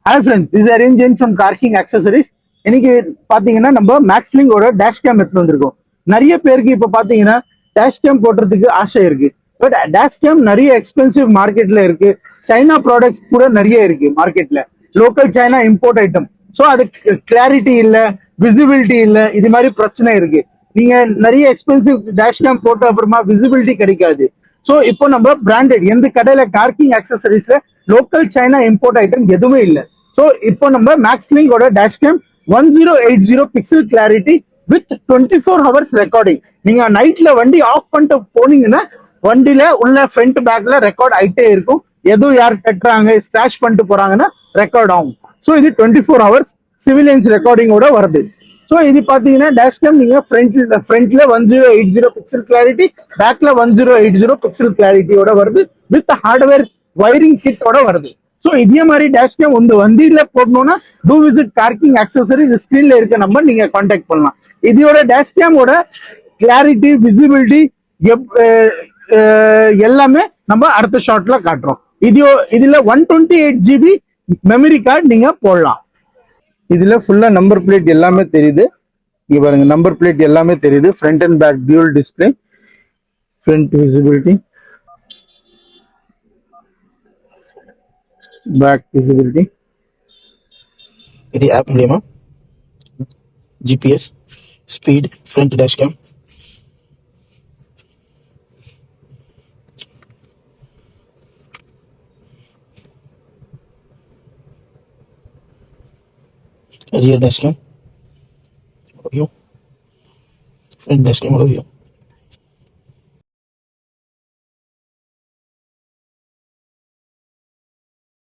Hi friends, this is Aryan Jain from Car King Accessories. இன்னைக்கு பாத்தீங்கன்னா நம்ம மேக்ஸ்லிங்கோட டேஷ் கேம் எடுத்து வந்திருக்கோம். நிறைய பேருக்கு இப்ப பாத்தீங்கன்னா டேஷ் கேம் போடுறதுக்கு ஆசை இருக்கு. பட் டேஷ் கேம் நிறைய எக்ஸ்பென்சிவ் மார்க்கெட்ல இருக்கு. சைனா ப்ராடக்ட்ஸ் கூட நிறைய இருக்கு மார்க்கெட்ல. Local China import item. So அது கிளாரிட்டி இல்ல, விசிபிலிட்டி இல்ல, இது மாதிரி பிரச்சனை இருக்கு. நீங்க நிறைய எக்ஸ்பென்சிவ் டேஷ் கேம் போட்ட அப்புறமா விசிபிலிட்டி கிடைக்காது. ஸோ இப்போ நம்ம பிராண்டட் எந்த கடையில கார்கிங் ஆக்சசரிஸ்ல லோக்கல் சைனா இம்போர்ட் ஐட்டம் எதுவுமே இல்லை. ஸோ இப்போ நம்ம மேக்ஸ்லிங்கோட dash cam 1080 pixel clarity with 24 hours recording. நீங்க நைட்ல வண்டி ஆஃப் பண்ணிட்டு போனீங்கன்னா வண்டியில உள்ள ஃப்ரண்ட் பேக்ல ரெக்கார்ட் ஆயிட்டே இருக்கும். எதுவும் யார் கட்டுறாங்க ஸ்கிராச் பண்ணிட்டு போறாங்கன்னா ரெக்கார்ட் ஆகும். ஸோ இது 24 ஹவர்ஸ் சிவிலியன்ஸ் ரெக்கார்டிங்கோட வருது. ஸோ இது பாத்தீங்கன்னா டேஷ் கேம் நீங்க ஃப்ரண்ட்ல 1080 பிக்சல் கிளாரிட்டி, பேக்ல 1080 பிக்சல் கிளாரிட்டியோட வருது வித் ஹார்ட்வேர் வயரிங் கிட்டோட வருது. ஸோ இதே மாதிரி டேஷ் கேம் வந்து வண்டியில போடணும்னா டூ விசிட் கார்கிங் ஆக்சசரிஸ் ஸ்கிரீன்ல இருக்க நம்பர் நீங்க கான்டாக்ட் பண்ணலாம். இதோட டேஷ் கேமோட கிளாரிட்டி, விசிபிலிட்டி எல்லாமே நம்ம அடுத்த ஷாட்ல காட்டுறோம். இதுல 128 GB மெமரி கார்டு நீங்க போடலாம். இதுல ஃபுல்லா நம்பர் பிளேட் எல்லாமே தெரியுது. இங்க பாருங்க, நம்பர் பிளேட் எல்லாமே தெரியுது. Front and back dual display, front visibility, back visibility. ఇది యాప్ మూలమా GPS speed front dash cam rear dash cam view front dash cam view